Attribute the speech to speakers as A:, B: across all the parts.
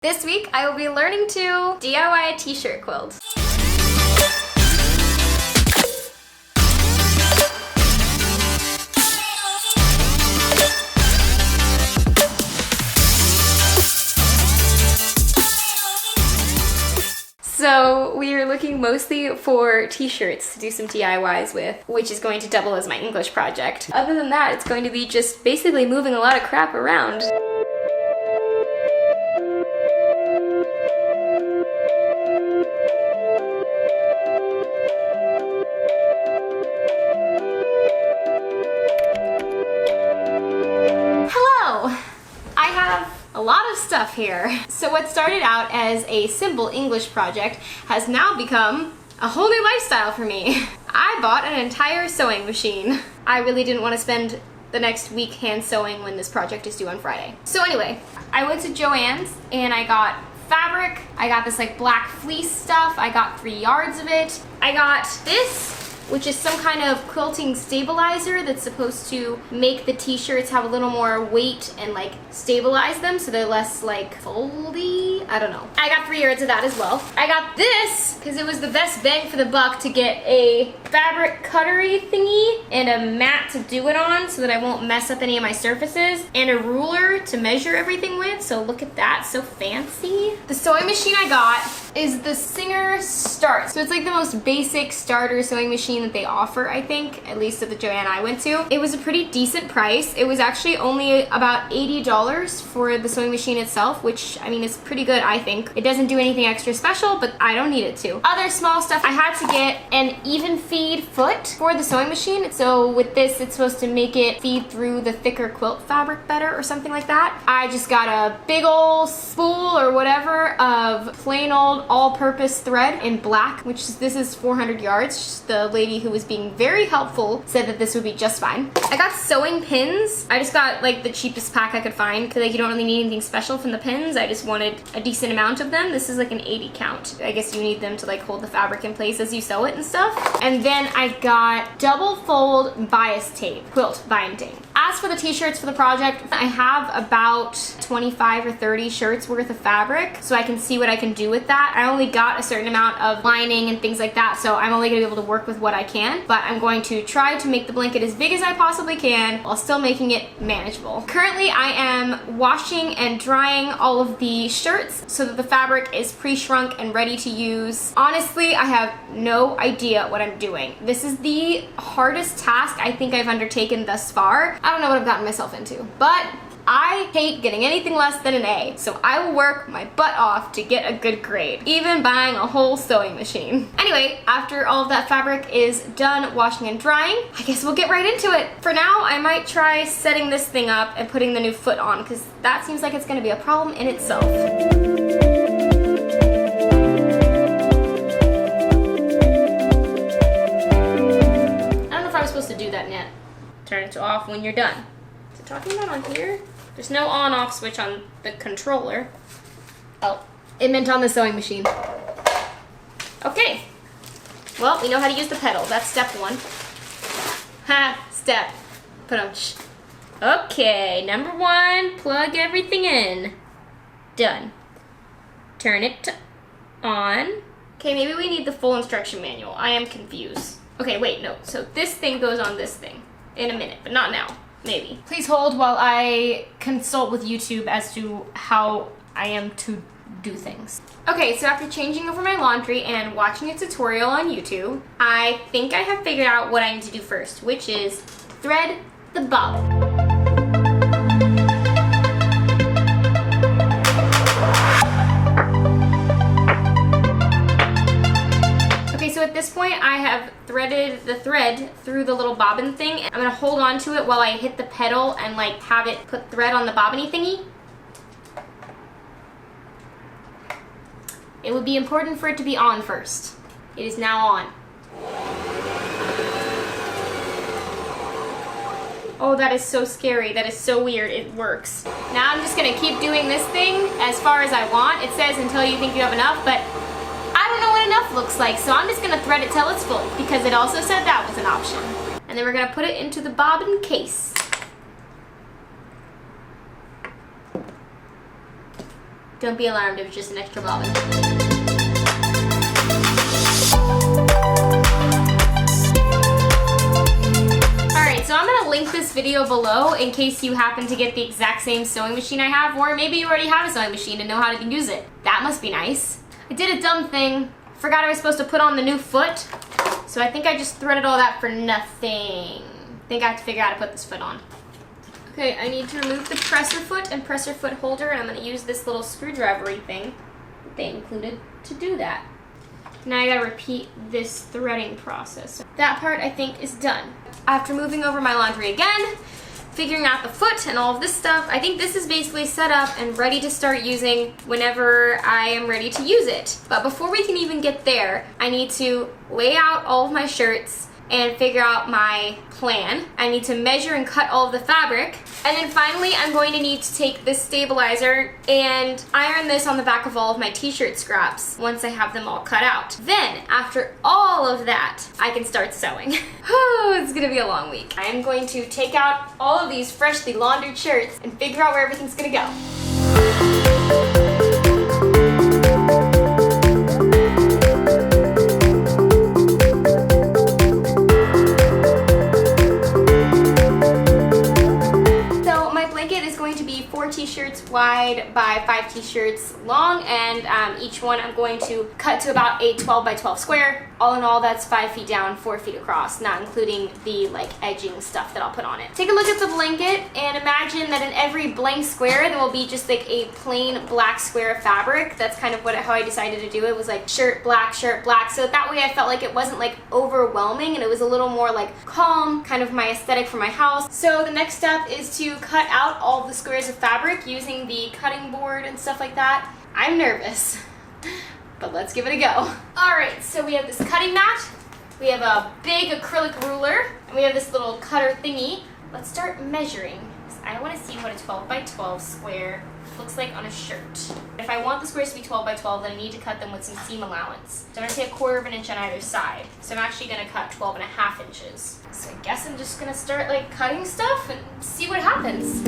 A: This week, I will be learning to DIY a t-shirt quilt. So we are looking mostly for t-shirts to do some DIYs with, which is going to double as my English project. Other than that, it's going to be just basically moving a lot of crap around. A lot of stuff here. So what started out as a simple English project has now become a whole new lifestyle for me. I bought an entire sewing machine. I really didn't want to spend the next week hand sewing when this project is due on Friday. So anyway, I went to Joann's and I got fabric. I got this like black fleece stuff. I got 3 yards of it. I got this, which is some kind of quilting stabilizer that's supposed to make the t-shirts have a little more weight and like stabilize them so they're less like foldy. I don't know. I got 3 yards of that as well. I got this because it was the best bang for the buck to get a fabric cuttery thingy and a mat to do it on so that I won't mess up any of my surfaces, and a ruler to measure everything with. So look at that, so fancy. The sewing machine I got is the Singer Start. So it's like the most basic starter sewing machine that they offer, I think, at least at the Joann I went to. It was a pretty decent price. It was actually only about $80 for the sewing machine itself, which I mean is pretty good, I think. It doesn't do anything extra special, but I don't need it to. Other small stuff, I had to get an even feed foot for the sewing machine. So with this, it's supposed to make it feed through the thicker quilt fabric better or something like that. I just got a big old spool or whatever of plain old all-purpose thread in black, which this is 400 yards. The lady who was being very helpful said that this would be just fine. I got sewing pins. I just got like the cheapest pack I could find because like you don't really need anything special from the pins. I just wanted a decent amount of them. This is like an 80 count. I guess you need them to like hold the fabric in place as you sew it and stuff. And then I got double fold bias tape, quilt binding. As for the t-shirts for the project, I have about 25 or 30 shirts worth of fabric, so I can see what I can do with that. I only got a certain amount of lining and things like that, so I'm only gonna be able to work with what I can, but I'm going to try to make the blanket as big as I possibly can while still making it manageable. Currently, I am washing and drying all of the shirts so that the fabric is pre-shrunk and ready to use. Honestly, I have no idea what I'm doing. This is the hardest task I think I've undertaken thus far. I don't know what I've gotten myself into, but I hate getting anything less than an A, so I will work my butt off to get a good grade, even buying a whole sewing machine. Anyway, after all of that fabric is done washing and drying, I guess we'll get right into it. For now, I might try setting this thing up and putting the new foot on, because that seems like it's going to be a problem in itself. I don't know if I was supposed to do that yet. Turn it to off when you're done. Is it talking about on here? There's no on-off switch on the controller. Oh, it meant on the sewing machine. Okay. Well, we know how to use the pedal. That's step 1. Ha, step. Punch. Okay, number 1, plug everything in. Done. Turn it on. Okay, maybe we need the full instruction manual. I am confused. Okay, wait, no. So this thing goes on this thing in a minute, but not now. Maybe. Please hold while I consult with YouTube as to how I am to do things. Okay, so after changing over my laundry and watching a tutorial on YouTube, I think I have figured out what I need to do first, which is thread the bobbin. So at this point, I have threaded the thread through the little bobbin thing. I'm gonna hold on to it while I hit the pedal and like have it put thread on the bobbiny thingy. It would be important for it to be on first. It is now on. Oh, that is so scary. That is so weird. It works. Now I'm just gonna keep doing this thing as far as I want. It says until you think you have enough, but I don't know what enough looks like, so I'm just gonna thread it till it's full because it also said that was an option. And then we're gonna put it into the bobbin case. Don't be alarmed, it was just an extra bobbin. Alright, so I'm going to link this video below in case you happen to get the exact same sewing machine I have, or maybe you already have a sewing machine and know how to use it. That must be nice. I did a dumb thing. Forgot I was supposed to put on the new foot, so I think I just threaded all that for nothing. I think I have to figure out how to put this foot on. Okay, I need to remove the presser foot and presser foot holder, and I'm going to use this little screwdriver-y thing that they included to do that. Now I gotta repeat this threading process. That part I think is done. After moving over my laundry again, figuring out the foot and all of this stuff, I think this is basically set up and ready to start using whenever I am ready to use it. But before we can even get there, I need to lay out all of my shirts and figure out my plan. I need to measure and cut all of the fabric. And then finally, I'm going to need to take this stabilizer and iron this on the back of all of my t-shirt scraps once I have them all cut out. Then, after all of that, I can start sewing. Oh, it's gonna be a long week. I am going to take out all of these freshly laundered shirts and figure out where everything's gonna go. T-shirts wide by 5 t-shirts long, and each one I'm going to cut to about a 12 by 12 square. All in all, that's 5 feet down, 4 feet across, not including the edging stuff that I'll put on it. Take a look at the blanket and imagine that in every blank square there will be just a plain black square of fabric. That's kind of how I decided to do it, was shirt, black, so that way I felt like it wasn't overwhelming and it was a little more calm, kind of my aesthetic for my house. So the next step is to cut out all of the squares of fabric using the cutting board and stuff like that. I'm nervous, but let's give it a go. Alright, so we have this cutting mat, we have a big acrylic ruler, and we have this little cutter thingy. Let's start measuring. I want to see what a 12 by 12 square looks like on a shirt. If I want the squares to be 12 by 12, then I need to cut them with some seam allowance. So I'm going to take 1/4 of an inch on either side. So I'm actually going to cut 12.5 inches. So I guess I'm just going to start cutting stuff and see what happens.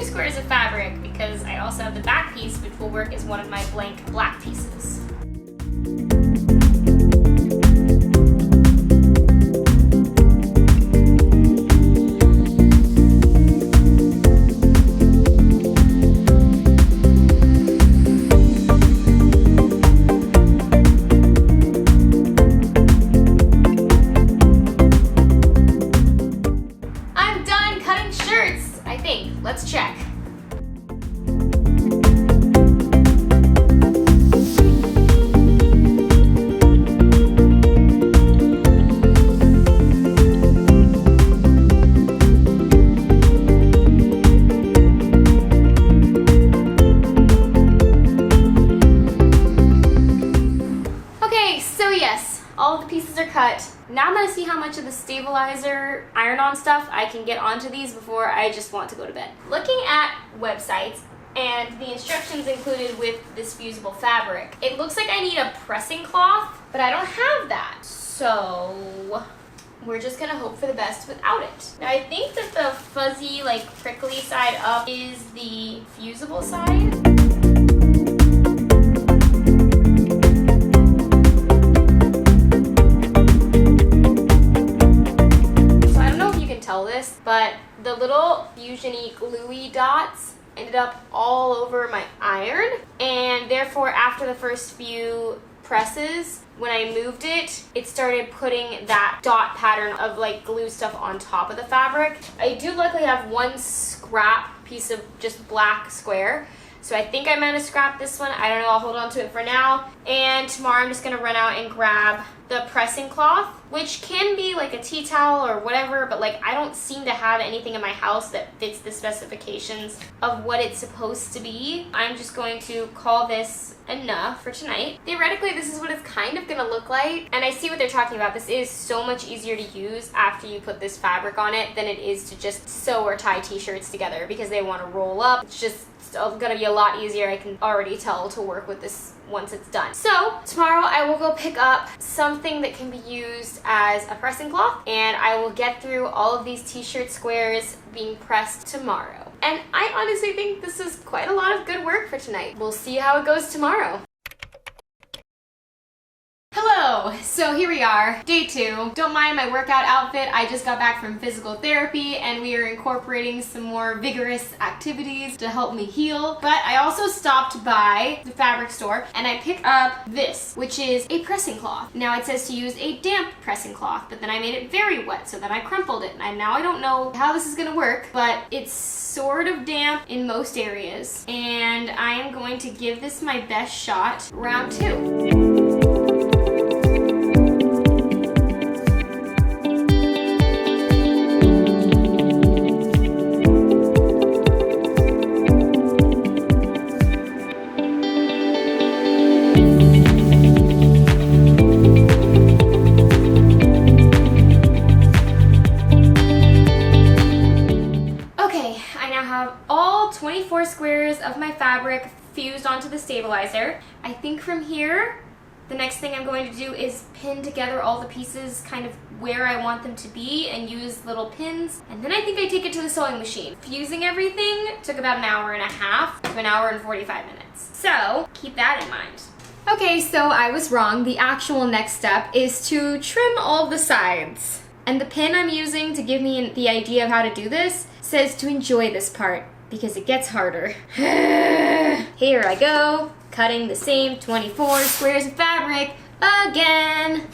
A: Squares of fabric, because I also have the back piece, which will work as one of my blank black pieces. I'm done cutting shirts, I think. Let's check. All of the pieces are cut. Now I'm going to see how much of the stabilizer iron-on stuff I can get onto these before I just want to go to bed. Looking at websites and the instructions included with this fusible fabric, it looks like I need a pressing cloth, but I don't have that. So we're just going to hope for the best without it. Now I think that the fuzzy, prickly side up is the fusible side. This, but the little fusiony gluey dots ended up all over my iron, and therefore after the first few presses, when I moved it, it started putting that dot pattern of glue stuff on top of the fabric. I do luckily have one scrap piece of just black square, so I think I might have scrapped this one. I don't know, I'll hold on to it for now, and tomorrow I'm just gonna run out and grab the pressing cloth, which can be a tea towel or whatever, but I don't seem to have anything in my house that fits the specifications of what it's supposed to be. I'm just going to call this enough for tonight. Theoretically, this is what it's kind of gonna look like, and I see what they're talking about. This is so much easier to use after you put this fabric on it than it is to just sew or tie t-shirts together, because they want to roll up. It's just gonna be a lot easier. I can already tell to work with this once it's done. So tomorrow I will go pick up something that can be used as a pressing cloth, and I will get through all of these t-shirt squares being pressed tomorrow. And I honestly think this is quite a lot of good work for tonight. We'll see how it goes tomorrow. Hello, so here we are, day 2. Don't mind my workout outfit. I just got back from physical therapy and we are incorporating some more vigorous activities to help me heal. But I also stopped by the fabric store and I picked up this, which is a pressing cloth. Now it says to use a damp pressing cloth, but then I made it very wet, so then I crumpled it. And now I don't know how this is gonna work, but it's sort of damp in most areas. And I am going to give this my best shot, round 2. All 24 squares of my fabric fused onto the stabilizer. I think from here, the next thing I'm going to do is pin together all the pieces kind of where I want them to be and use little pins. And then I think I take it to the sewing machine. Fusing everything took about an hour and a half to an hour and 45 minutes. So keep that in mind. Okay, so I was wrong. The actual next step is to trim all the sides. And the pin I'm using to give me the idea of how to do this says to enjoy this part, because it gets harder. Here I go, cutting the same 24 squares of fabric again.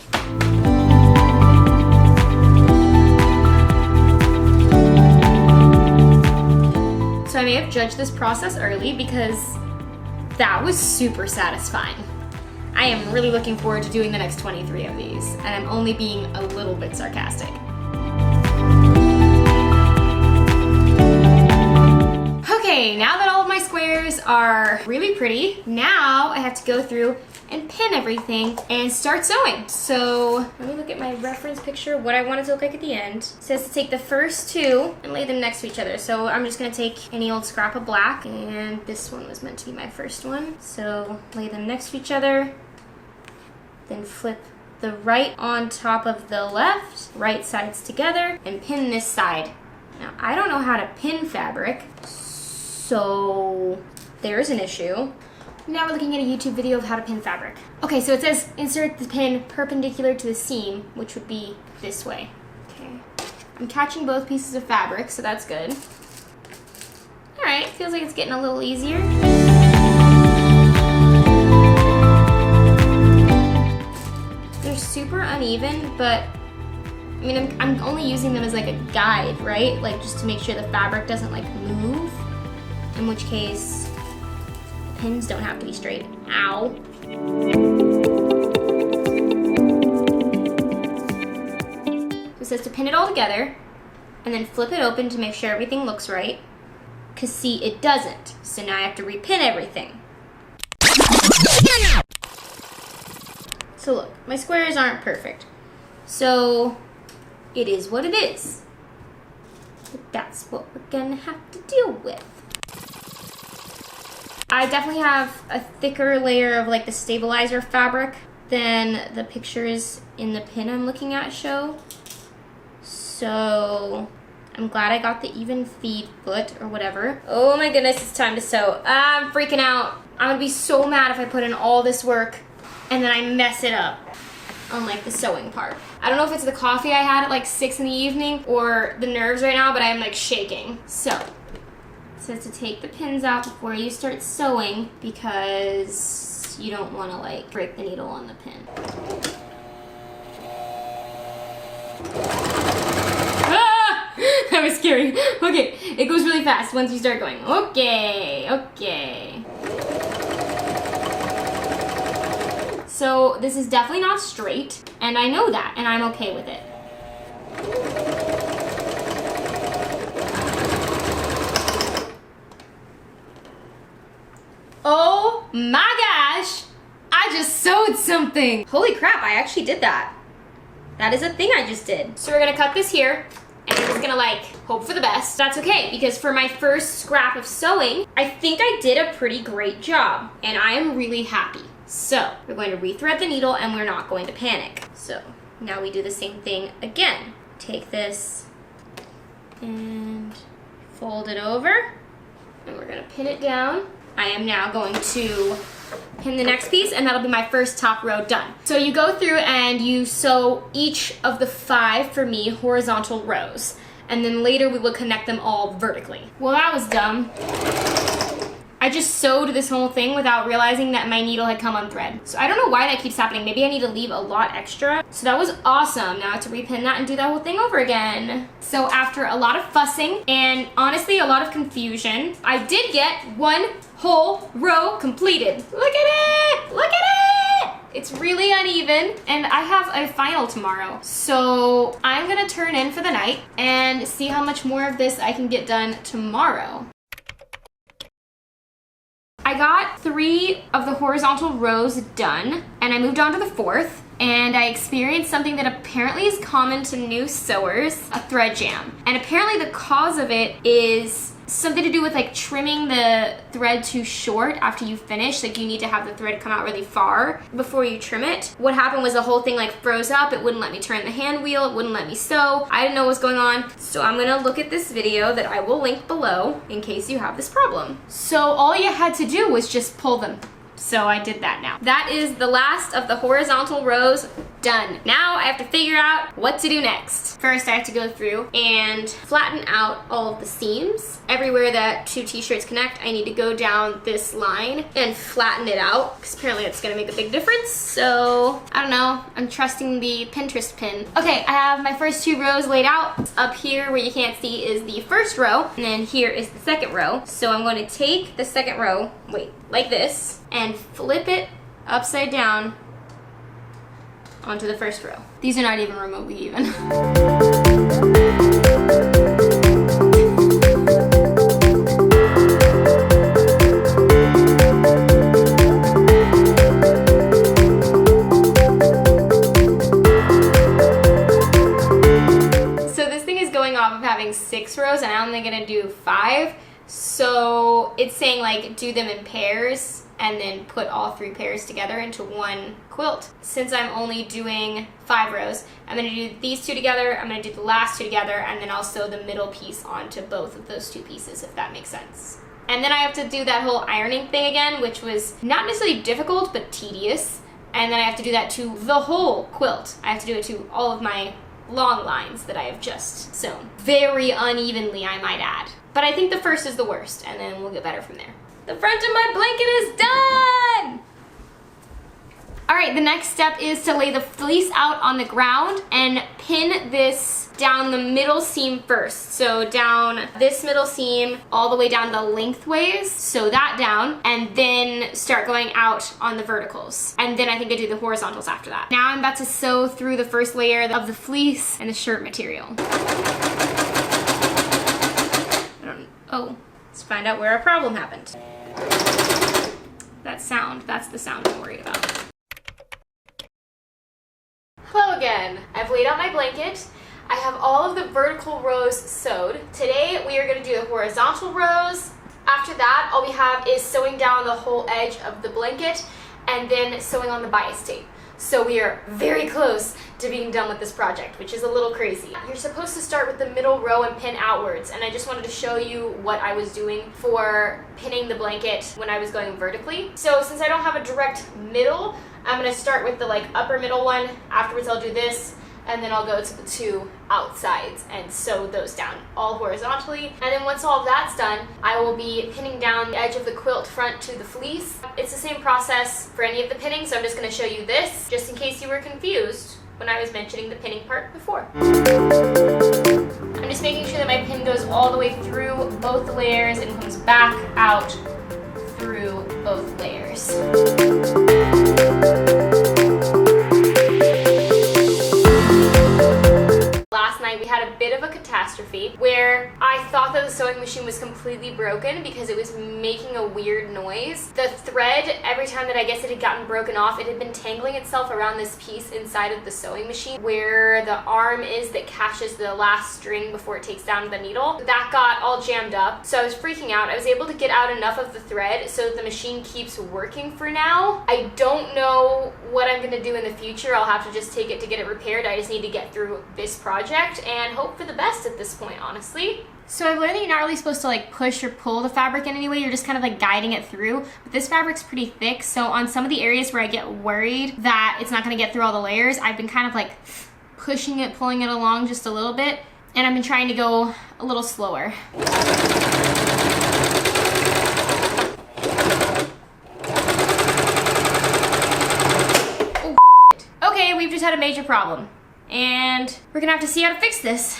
A: So I may have judged this process early because that was super satisfying. I am really looking forward to doing the next 23 of these, and I'm only being a little bit sarcastic. Okay, now that all of my squares are really pretty, now I have to go through and pin everything and start sewing. So let me look at my reference picture, what I want it to look like at the end. It says to take the first 2 and lay them next to each other. So I'm just gonna take any old scrap of black, and this one was meant to be my first one. So lay them next to each other, then flip the right on top of the left, right sides together, and pin this side. Now, I don't know how to pin fabric, so there's an issue. Now we're looking at a YouTube video of how to pin fabric. Okay, so it says insert the pin perpendicular to the seam, which would be this way. Okay, I'm catching both pieces of fabric, so that's good. All right, feels like it's getting a little easier. They're super uneven, but I mean, I'm only using them as like a guide, right? Like just to make sure the fabric doesn't like move, in which case the pins don't have to be straight. Ow. So it says to pin it all together and then flip it open to make sure everything looks right. Cause see, it doesn't. So now I have to repin everything. So look, my squares aren't perfect. So it is what it is. But that's what we're gonna have to deal with. I definitely have a thicker layer of like the stabilizer fabric than the pictures in the pin I'm looking at show. So I'm glad I got the even feed foot or whatever. Oh my goodness, it's time to sew. I'm freaking out. I'm gonna be so mad if I put in all this work and then I mess it up on like the sewing part. I don't know if it's the coffee I had at like 6 in the evening or the nerves right now, but I'm like shaking. So it says to take the pins out before you start sewing because you don't want to like break the needle on the pin. Ah! That was scary. Okay, it goes really fast once you start going. Okay, okay. So this is definitely not straight, and I know that, and I'm okay with it. Oh my gosh! I just sewed something! Holy crap, I actually did that. That is a thing I just did. So we're gonna cut this here, And I'm just gonna like hope for the best. That's okay, because for my first scrap of sewing, I think I did a pretty great job and I am really happy. So we're going to rethread the needle and we're not going to panic. So now we do the same thing again. Take this and fold it over and we're gonna pin it down. I am now going to pin the next piece and that'll be my first top row done. So you go through and you sew each of the 5, for me, horizontal rows. And then later we will connect them all vertically. Well, that was dumb. I just sewed this whole thing without realizing that my needle had come unthread. So I don't know why that keeps happening. Maybe I need to leave a lot extra. So that was awesome. Now I have to repin that and do that whole thing over again. So after a lot of fussing and honestly a lot of confusion, I did get 1 whole row completed. Look at it! Look at it! It's really uneven and I have a final tomorrow. So I'm gonna turn in for the night and see how much more of this I can get done tomorrow. I got 3 of the horizontal rows done and I moved on to the 4th and I experienced something that apparently is common to new sewers, a thread jam. And apparently the cause of it is something to do with like trimming the thread too short after you finish. Like you need to have the thread come out really far before you trim it. What happened was the whole thing like froze up. It wouldn't let me turn the hand wheel. It wouldn't let me sew. I didn't know what was going on. So I'm gonna look at this video that I will link below in case you have this problem. So all you had to do was just pull them. So I did that now. That is the last of the horizontal rows done. Now I have to figure out what to do next. First, I have to go through and flatten out all of the seams. Everywhere that 2 t-shirts connect, I need to go down this line and flatten it out, because apparently it's gonna make a big difference. So, I don't know, I'm trusting the Pinterest pin. Okay, I have my first 2 rows laid out. Up here where you can't see is the first row, and then here is the second row. So I'm going to take the second row, like this, and flip it upside down onto the first row. These are not even remotely even. So this thing is going off of having 6 rows and I'm only gonna do 5. So it's saying like do them in pairs and then put all 3 pairs together into 1 quilt. Since I'm only doing 5 rows, I'm gonna do these 2 together, I'm gonna do the last 2 together, and then I'll sew the middle piece onto both of those 2 pieces, if that makes sense. And then I have to do that whole ironing thing again, which was not necessarily difficult, but tedious. And then I have to do that to the whole quilt. I have to do it to all of my long lines that I have just sewn. Very unevenly, I might add. But I think the first is the worst, and then we'll get better from there. The front of my blanket is done! All right, the next step is to lay the fleece out on the ground and pin this down the middle seam first. So down this middle seam all the way down the lengthways, sew that down, and then start going out on the verticals. And then I think I do the horizontals after that. Now I'm about to sew through the first layer of the fleece and the shirt material. Let's find out where our problem happened. That sound, that's the sound I'm worried about. Hello again. I've laid out my blanket. I have all of the vertical rows sewed. Today we are going to do the horizontal rows. After that, all we have is sewing down the whole edge of the blanket and then sewing on the bias tape. So we are very close to being done with this project, which is a little crazy. You're supposed to start with the middle row and pin outwards, and I just wanted to show you what I was doing for pinning the blanket when I was going vertically. So since I don't have a direct middle, I'm gonna start with the upper middle one. Afterwards I'll do this, and then I'll go to the 2 outsides and sew those down all horizontally. And then once all of that's done, I will be pinning down the edge of the quilt front to the fleece. It's the same process for any of the pinning, so I'm just going to show you this just in case you were confused when I was mentioning the pinning part before. I'm just making sure that my pin goes all the way through both layers and comes back out through both layers. Last night we had a bit of a catastrophe where I thought that the sewing machine was completely broken because it was making a weird noise. The thread, every time that I guess it had gotten broken off, it had been tangling itself around this piece inside of the sewing machine where the arm is that catches the last string before it takes down the needle. That got all jammed up, so I was freaking out. I was able to get out enough of the thread so that the machine keeps working for now. I don't know what I'm gonna do in the future. I'll have to just take it to get it repaired. I just need to get through this project and hope for the best at this point, honestly. So I've learned that you're not really supposed to like push or pull the fabric in any way, you're just kind of like guiding it through. But this fabric's pretty thick, so on some of the areas where I get worried that it's not gonna get through all the layers, I've been kind of like pushing it, pulling it along just a little bit, and I've been trying to go a little slower. Oh, okay, we've just had a major problem, and we're gonna have to see how to fix this.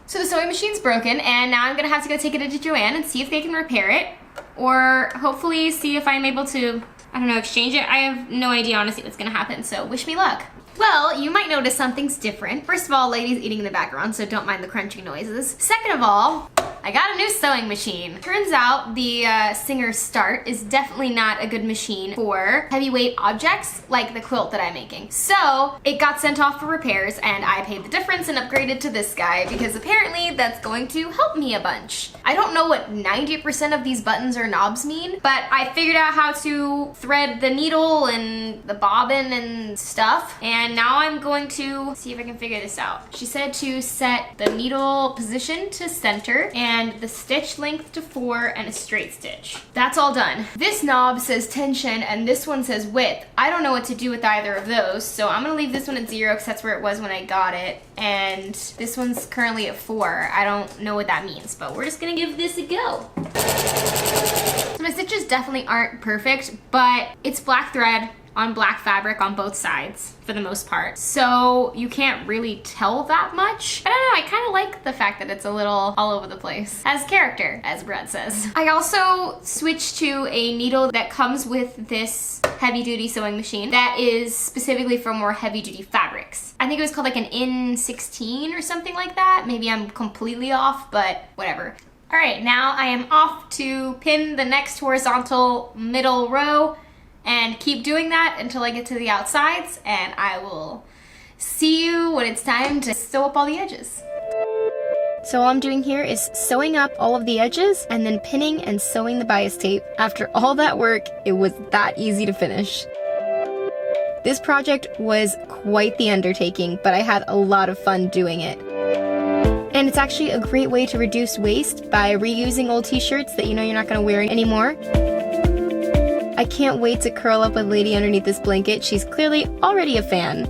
A: So the sewing machine's broken, and now I'm gonna have to go take it into Joann and see if they can repair it, or hopefully see if I'm able to, I don't know, exchange it. I have no idea honestly what's gonna happen, so wish me luck. Well, you might notice something's different. First of all, Lady's eating in the background, so don't mind the crunching noises. Second of all, I got a new sewing machine. Turns out the Singer Start is definitely not a good machine for heavyweight objects like the quilt that I'm making. So it got sent off for repairs, and I paid the difference and upgraded to this guy because apparently that's going to help me a bunch. I don't know what 90% of these buttons or knobs mean, but I figured out how to thread the needle and the bobbin and stuff, and now I'm going to see if I can figure this out. She said to set the needle position to center and the stitch length to 4 and a straight stitch. That's all done. This knob says tension and this one says width. I don't know what to do with either of those, so I'm gonna leave this one at 0 because that's where it was when I got it, and this one's currently at 4. I don't know what that means, but we're just gonna give this a go. So my stitches definitely aren't perfect, but it's black thread on black fabric on both sides for the most part, so you can't really tell that much. I don't know, I kind of like the fact that it's a little all over the place. Has character, as Brett says. I also switched to a needle that comes with this heavy-duty sewing machine that is specifically for more heavy-duty fabrics. I think it was called like an N16 or something like that. Maybe I'm completely off, but whatever. All right, now I am off to pin the next horizontal middle row and keep doing that until I get to the outsides, and I will see you when it's time to sew up all the edges. So all I'm doing here is sewing up all of the edges and then pinning and sewing the bias tape. After all that work, it was that easy to finish. This project was quite the undertaking, but I had a lot of fun doing it. And it's actually a great way to reduce waste by reusing old t-shirts that you know you're not gonna wear anymore. I can't wait to curl up with Lady underneath this blanket. She's clearly already a fan.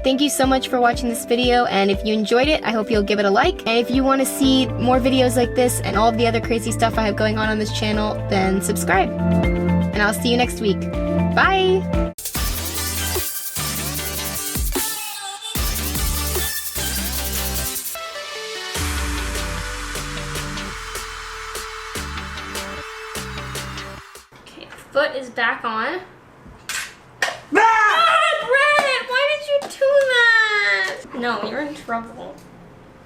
A: Thank you so much for watching this video, and if you enjoyed it, I hope you'll give it a like. And if you want to see more videos like this and all of the other crazy stuff I have going on this channel, then subscribe. And I'll see you next week. Bye! Foot is back on. Ah, Brett! Why did you do that? No, you're in trouble.